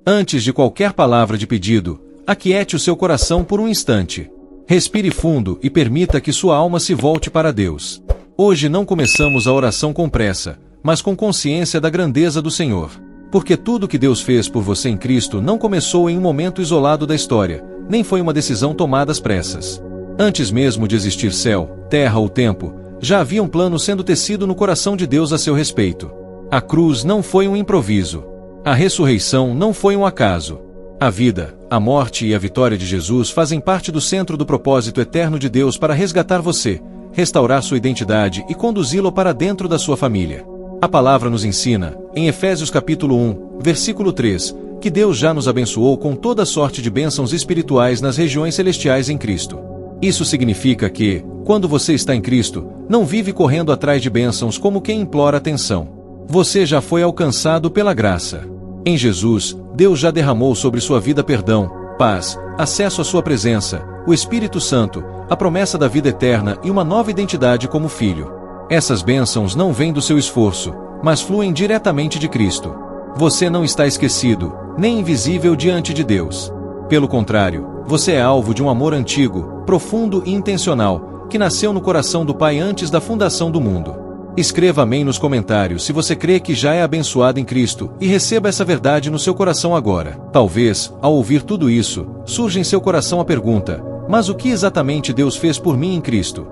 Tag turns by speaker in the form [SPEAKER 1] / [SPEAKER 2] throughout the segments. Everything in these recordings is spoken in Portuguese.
[SPEAKER 1] Antes de qualquer palavra de pedido, aquiete o seu coração por um instante. Respire fundo e permita que sua alma se volte para Deus. Hoje não começamos a oração com pressa, mas com consciência da grandeza do Senhor. Porque tudo que Deus fez por você em Cristo não começou em um momento isolado da história, nem foi uma decisão tomada às pressas. Antes mesmo de existir céu, terra ou tempo, já havia um plano sendo tecido no coração de Deus a seu respeito. A cruz não foi um improviso. A ressurreição não foi um acaso. A vida, a morte e a vitória de Jesus fazem parte do centro do propósito eterno de Deus para resgatar você, restaurar sua identidade e conduzi-lo para dentro da sua família. A palavra nos ensina, em Efésios capítulo 1, versículo 3, que Deus já nos abençoou com toda sorte de bênçãos espirituais nas regiões celestiais em Cristo. Isso significa que, quando você está em Cristo, não vive correndo atrás de bênçãos como quem implora atenção. Você já foi alcançado pela graça. Em Jesus, Deus já derramou sobre sua vida perdão, paz, acesso à sua presença, o Espírito Santo, a promessa da vida eterna e uma nova identidade como filho. Essas bênçãos não vêm do seu esforço, mas fluem diretamente de Cristo. Você não está esquecido, nem invisível diante de Deus. Pelo contrário, você é alvo de um amor antigo, profundo e intencional, que nasceu no coração do Pai antes da fundação do mundo. Escreva amém nos comentários se você crê que já é abençoado em Cristo e receba essa verdade no seu coração agora. Talvez, ao ouvir tudo isso, surja em seu coração a pergunta: mas o que exatamente Deus fez por mim em Cristo?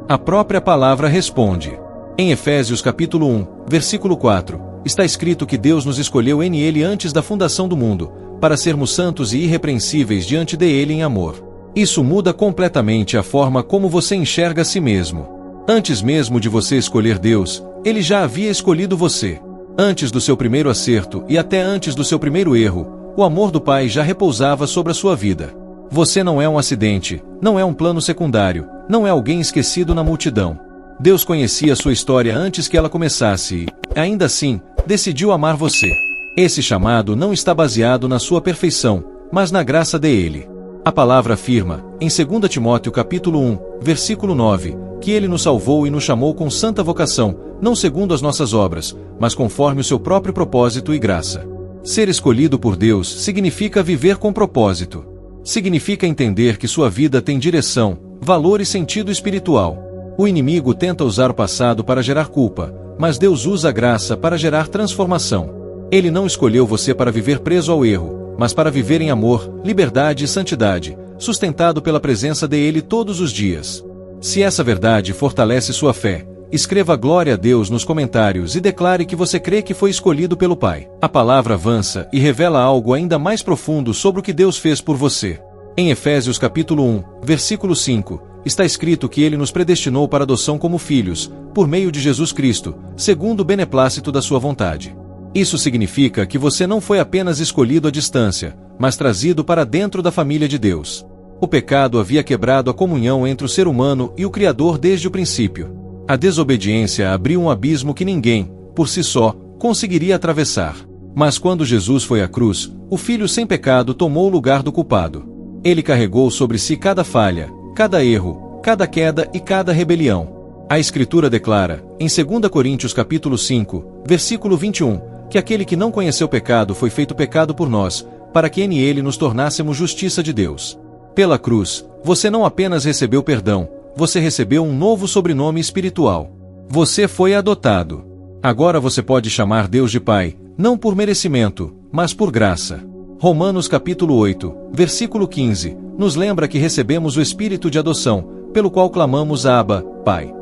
[SPEAKER 1] A própria palavra responde. Em Efésios capítulo 1, versículo 4, está escrito que Deus nos escolheu em Ele antes da fundação do mundo, para sermos santos e irrepreensíveis diante dele em amor. Isso muda completamente a forma como você enxerga a si mesmo. Antes mesmo de você escolher Deus, Ele já havia escolhido você. Antes do seu primeiro acerto e até antes do seu primeiro erro, o amor do Pai já repousava sobre a sua vida. Você não é um acidente, não é um plano secundário, não é alguém esquecido na multidão. Deus conhecia sua história antes que ela começasse e, ainda assim, decidiu amar você. Esse chamado não está baseado na sua perfeição, mas na graça dele. A palavra afirma, em 2 Timóteo capítulo 1, versículo 9, que Ele nos salvou e nos chamou com santa vocação, não segundo as nossas obras, mas conforme o seu próprio propósito e graça. Ser escolhido por Deus significa viver com propósito. Significa entender que sua vida tem direção, valor e sentido espiritual. O inimigo tenta usar o passado para gerar culpa, mas Deus usa a graça para gerar transformação. Ele não escolheu você para viver preso ao erro, mas para viver em amor, liberdade e santidade, sustentado pela presença dele todos os dias. Se essa verdade fortalece sua fé, escreva glória a Deus nos comentários e declare que você crê que foi escolhido pelo Pai. A palavra avança e revela algo ainda mais profundo sobre o que Deus fez por você. Em Efésios capítulo 1, versículo 5, está escrito que Ele nos predestinou para adoção como filhos, por meio de Jesus Cristo, segundo o beneplácito da sua vontade. Isso significa que você não foi apenas escolhido à distância, mas trazido para dentro da família de Deus. O pecado havia quebrado a comunhão entre o ser humano e o Criador desde o princípio. A desobediência abriu um abismo que ninguém, por si só, conseguiria atravessar. Mas quando Jesus foi à cruz, o Filho sem pecado tomou o lugar do culpado. Ele carregou sobre si cada falha, cada erro, cada queda e cada rebelião. A Escritura declara, em 2 Coríntios capítulo 5, versículo 21, que aquele que não conheceu pecado foi feito pecado por nós, para que nele nos tornássemos justiça de Deus. Pela cruz, você não apenas recebeu perdão, você recebeu um novo sobrenome espiritual. Você foi adotado. Agora você pode chamar Deus de Pai, não por merecimento, mas por graça. Romanos capítulo 8, versículo 15, nos lembra que recebemos o espírito de adoção, pelo qual clamamos Abba, Pai.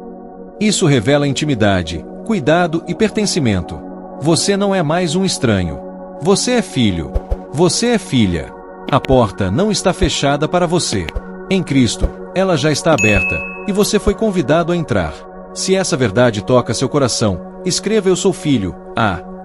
[SPEAKER 1] Isso revela intimidade, cuidado e pertencimento. Você não é mais um estranho. Você é filho. Você é filha. A porta não está fechada para você. Em Cristo, ela já está aberta, e você foi convidado a entrar. Se essa verdade toca seu coração, escreva "Eu sou filho"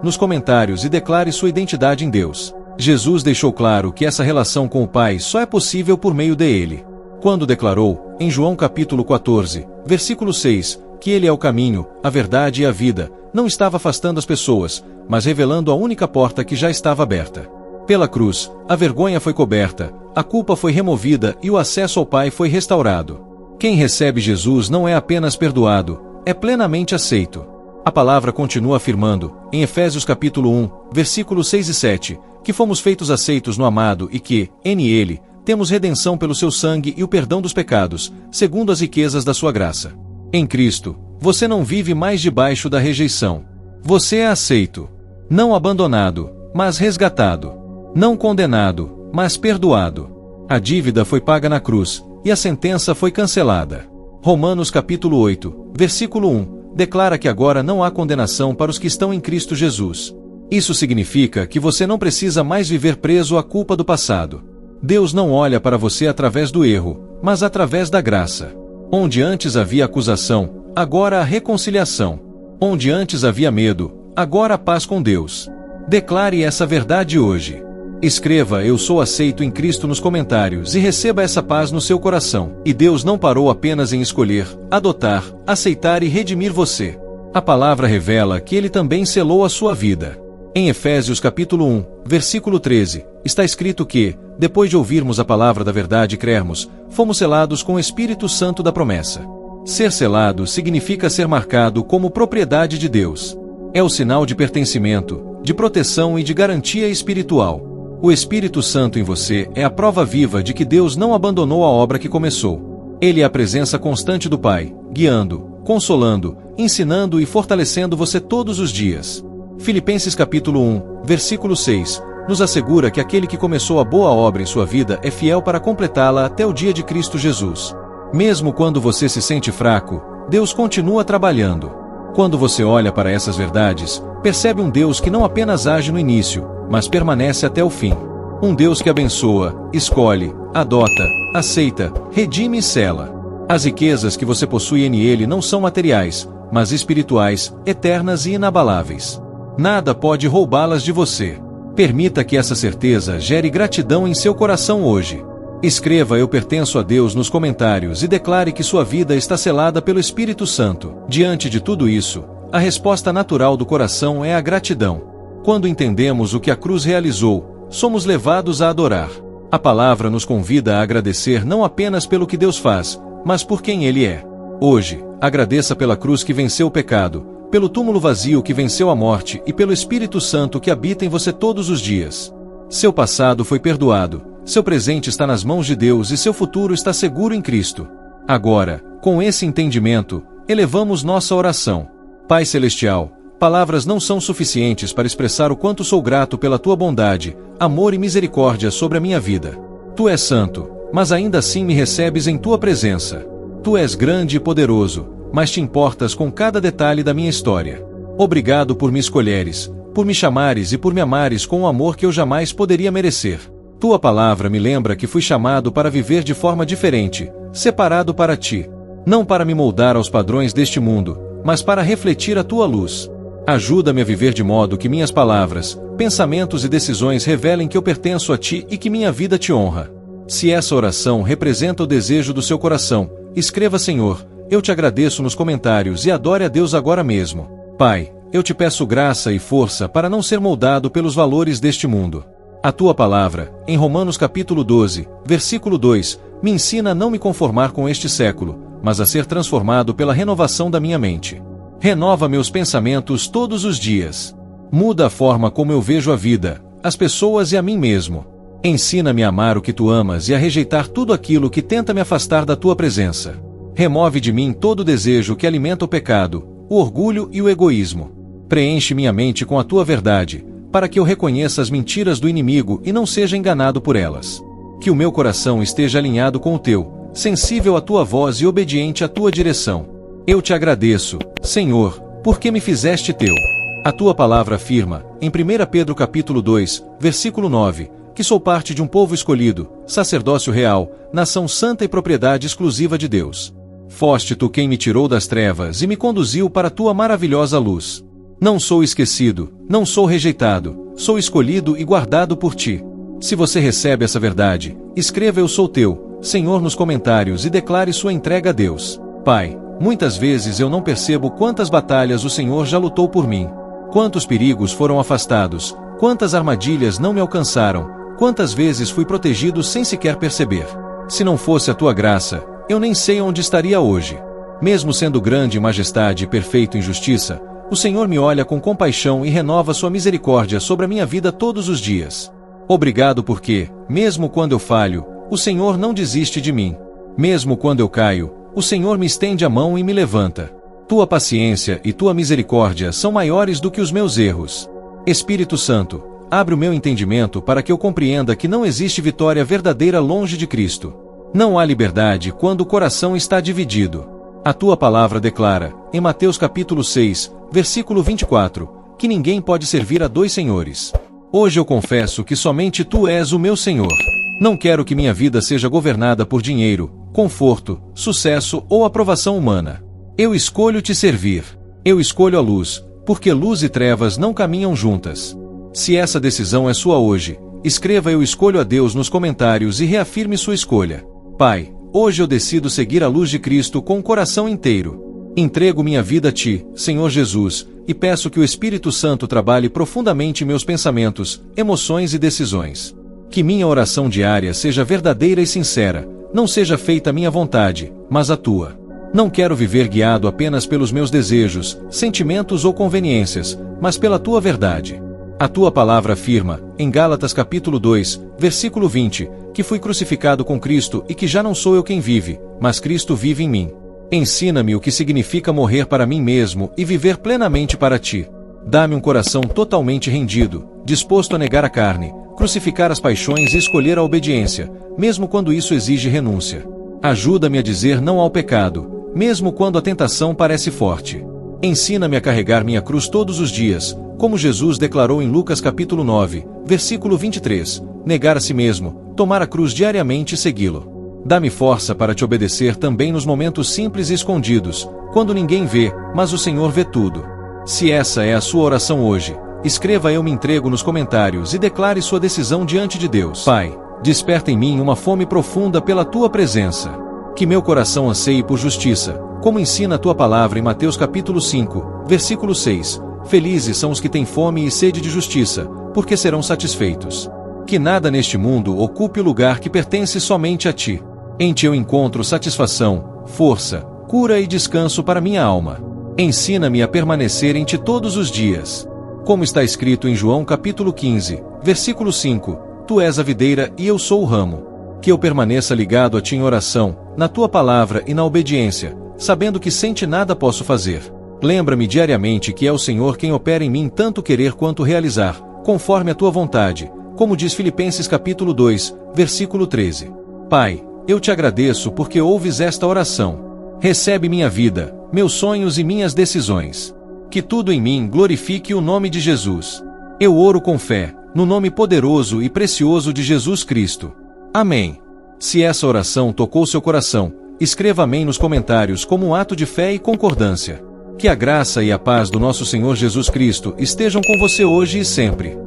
[SPEAKER 1] nos comentários e declare sua identidade em Deus. Jesus deixou claro que essa relação com o Pai só é possível por meio dele. Quando declarou, em João capítulo 14, versículo 6, que Ele é o caminho, a verdade e a vida, não estava afastando as pessoas, mas revelando a única porta que já estava aberta. Pela cruz, a vergonha foi coberta, a culpa foi removida e o acesso ao Pai foi restaurado. Quem recebe Jesus não é apenas perdoado, é plenamente aceito. A palavra continua afirmando, em Efésios capítulo 1, versículos 6 e 7, que fomos feitos aceitos no amado e que, nele, temos redenção pelo seu sangue e o perdão dos pecados, segundo as riquezas da sua graça. Em Cristo, você não vive mais debaixo da rejeição. Você é aceito. Não abandonado, mas resgatado. Não condenado, mas perdoado. A dívida foi paga na cruz, e a sentença foi cancelada. Romanos capítulo 8, versículo 1, declara que agora não há condenação para os que estão em Cristo Jesus. Isso significa que você não precisa mais viver preso à culpa do passado. Deus não olha para você através do erro, mas através da graça. Onde antes havia acusação, agora há reconciliação. Onde antes havia medo, agora há paz com Deus. Declare essa verdade hoje. Escreva "Eu sou aceito em Cristo" nos comentários e receba essa paz no seu coração. E Deus não parou apenas em escolher, adotar, aceitar e redimir você. A palavra revela que Ele também selou a sua vida. Em Efésios capítulo 1, versículo 13, está escrito que, depois de ouvirmos a palavra da verdade e crermos, fomos selados com o Espírito Santo da promessa. Ser selado significa ser marcado como propriedade de Deus. É o sinal de pertencimento, de proteção e de garantia espiritual. O Espírito Santo em você é a prova viva de que Deus não abandonou a obra que começou. Ele é a presença constante do Pai, guiando, consolando, ensinando e fortalecendo você todos os dias. Filipenses capítulo 1, versículo 6, nos assegura que aquele que começou a boa obra em sua vida é fiel para completá-la até o dia de Cristo Jesus. Mesmo quando você se sente fraco, Deus continua trabalhando. Quando você olha para essas verdades, percebe um Deus que não apenas age no início, mas permanece até o fim. Um Deus que abençoa, escolhe, adota, aceita, redime e sela. As riquezas que você possui nele não são materiais, mas espirituais, eternas e inabaláveis. Nada pode roubá-las de você. Permita que essa certeza gere gratidão em seu coração hoje. Escreva "Eu pertenço a Deus" nos comentários e declare que sua vida está selada pelo Espírito Santo. Diante de tudo isso, a resposta natural do coração é a gratidão. Quando entendemos o que a cruz realizou, somos levados a adorar. A palavra nos convida a agradecer não apenas pelo que Deus faz, mas por quem Ele é. Hoje, agradeça pela cruz que venceu o pecado, pelo túmulo vazio que venceu a morte e pelo Espírito Santo que habita em você todos os dias. Seu passado foi perdoado, seu presente está nas mãos de Deus e seu futuro está seguro em Cristo. Agora, com esse entendimento, elevamos nossa oração. Pai Celestial, palavras não são suficientes para expressar o quanto sou grato pela tua bondade, amor e misericórdia sobre a minha vida. Tu és santo, mas ainda assim me recebes em tua presença. Tu és grande e poderoso, mas te importas com cada detalhe da minha história. Obrigado por me escolheres, por me chamares e por me amares com um amor que eu jamais poderia merecer. Tua palavra me lembra que fui chamado para viver de forma diferente, separado para ti. Não para me moldar aos padrões deste mundo, mas para refletir a tua luz. Ajuda-me a viver de modo que minhas palavras, pensamentos e decisões revelem que eu pertenço a ti e que minha vida te honra. Se essa oração representa o desejo do seu coração, escreva "Senhor, eu te agradeço" nos comentários e adore a Deus agora mesmo. Pai, eu te peço graça e força para não ser moldado pelos valores deste mundo. A tua palavra, em Romanos capítulo 12, versículo 2, me ensina a não me conformar com este século, mas a ser transformado pela renovação da minha mente. Renova meus pensamentos todos os dias. Muda a forma como eu vejo a vida, as pessoas e a mim mesmo. Ensina-me a amar o que tu amas e a rejeitar tudo aquilo que tenta me afastar da tua presença. Remove de mim todo o desejo que alimenta o pecado, o orgulho e o egoísmo. Preenche minha mente com a tua verdade, para que eu reconheça as mentiras do inimigo e não seja enganado por elas. Que o meu coração esteja alinhado com o teu, sensível à tua voz e obediente à tua direção. Eu te agradeço, Senhor, porque me fizeste teu. A tua palavra afirma, em 1 Pedro capítulo 2, versículo 9, que sou parte de um povo escolhido, sacerdócio real, nação santa e propriedade exclusiva de Deus. Foste tu quem me tirou das trevas e me conduziu para a tua maravilhosa luz. Não sou esquecido, não sou rejeitado, sou escolhido e guardado por ti. Se você recebe essa verdade, escreva "Eu sou teu", Senhor nos comentários e declare sua entrega a Deus. Pai, muitas vezes eu não percebo quantas batalhas o Senhor já lutou por mim. Quantos perigos foram afastados, quantas armadilhas não me alcançaram, quantas vezes fui protegido sem sequer perceber. Se não fosse a tua graça, eu nem sei onde estaria hoje. Mesmo sendo grande em majestade e perfeito em justiça, o Senhor me olha com compaixão e renova sua misericórdia sobre a minha vida todos os dias. Obrigado porque, mesmo quando eu falho, o Senhor não desiste de mim. Mesmo quando eu caio, o Senhor me estende a mão e me levanta. Tua paciência e tua misericórdia são maiores do que os meus erros. Espírito Santo, abre o meu entendimento para que eu compreenda que não existe vitória verdadeira longe de Cristo. Não há liberdade quando o coração está dividido. A tua palavra declara, em Mateus capítulo 6, versículo 24, que ninguém pode servir a dois senhores. Hoje eu confesso que somente tu és o meu Senhor. Não quero que minha vida seja governada por dinheiro, conforto, sucesso ou aprovação humana. Eu escolho te servir. Eu escolho a luz, porque luz e trevas não caminham juntas. Se essa decisão é sua hoje, escreva "Eu escolho a Deus" nos comentários e reafirme sua escolha. Pai, hoje eu decido seguir a luz de Cristo com o coração inteiro. Entrego minha vida a Ti, Senhor Jesus, e peço que o Espírito Santo trabalhe profundamente em meus pensamentos, emoções e decisões. Que minha oração diária seja verdadeira e sincera, não seja feita a minha vontade, mas a Tua. Não quero viver guiado apenas pelos meus desejos, sentimentos ou conveniências, mas pela Tua verdade. A Tua palavra afirma, em Gálatas capítulo 2, versículo 20, que fui crucificado com Cristo e que já não sou eu quem vive, mas Cristo vive em mim. Ensina-me o que significa morrer para mim mesmo e viver plenamente para Ti. Dá-me um coração totalmente rendido, disposto a negar a carne, crucificar as paixões e escolher a obediência, mesmo quando isso exige renúncia. Ajuda-me a dizer não ao pecado, mesmo quando a tentação parece forte. Ensina-me a carregar minha cruz todos os dias, como Jesus declarou em Lucas capítulo 9, versículo 23, negar a si mesmo, tomar a cruz diariamente e segui-lo. Dá-me força para te obedecer também nos momentos simples e escondidos, quando ninguém vê, mas o Senhor vê tudo. Se essa é a sua oração hoje, escreva "Eu me entrego" nos comentários e declare sua decisão diante de Deus. Pai, desperta em mim uma fome profunda pela Tua presença. Que meu coração anseie por justiça, como ensina a Tua palavra em Mateus capítulo 5, versículo 6. Felizes são os que têm fome e sede de justiça, porque serão satisfeitos. Que nada neste mundo ocupe o lugar que pertence somente a Ti. Em Ti eu encontro satisfação, força, cura e descanso para minha alma. Ensina-me a permanecer em Ti todos os dias. Como está escrito em João capítulo 15, versículo 5, Tu és a videira e eu sou o ramo. Que eu permaneça ligado a Ti em oração, na Tua palavra e na obediência, sabendo que sem Ti nada posso fazer. Lembra-me diariamente que é o Senhor quem opera em mim tanto querer quanto realizar, conforme a Tua vontade, como diz Filipenses capítulo 2, versículo 13. Pai, eu Te agradeço porque ouves esta oração. Recebe minha vida, meus sonhos e minhas decisões. Que tudo em mim glorifique o nome de Jesus. Eu oro com fé, no nome poderoso e precioso de Jesus Cristo. Amém. Se essa oração tocou seu coração, escreva amém nos comentários como um ato de fé e concordância. Que a graça e a paz do nosso Senhor Jesus Cristo estejam com você hoje e sempre.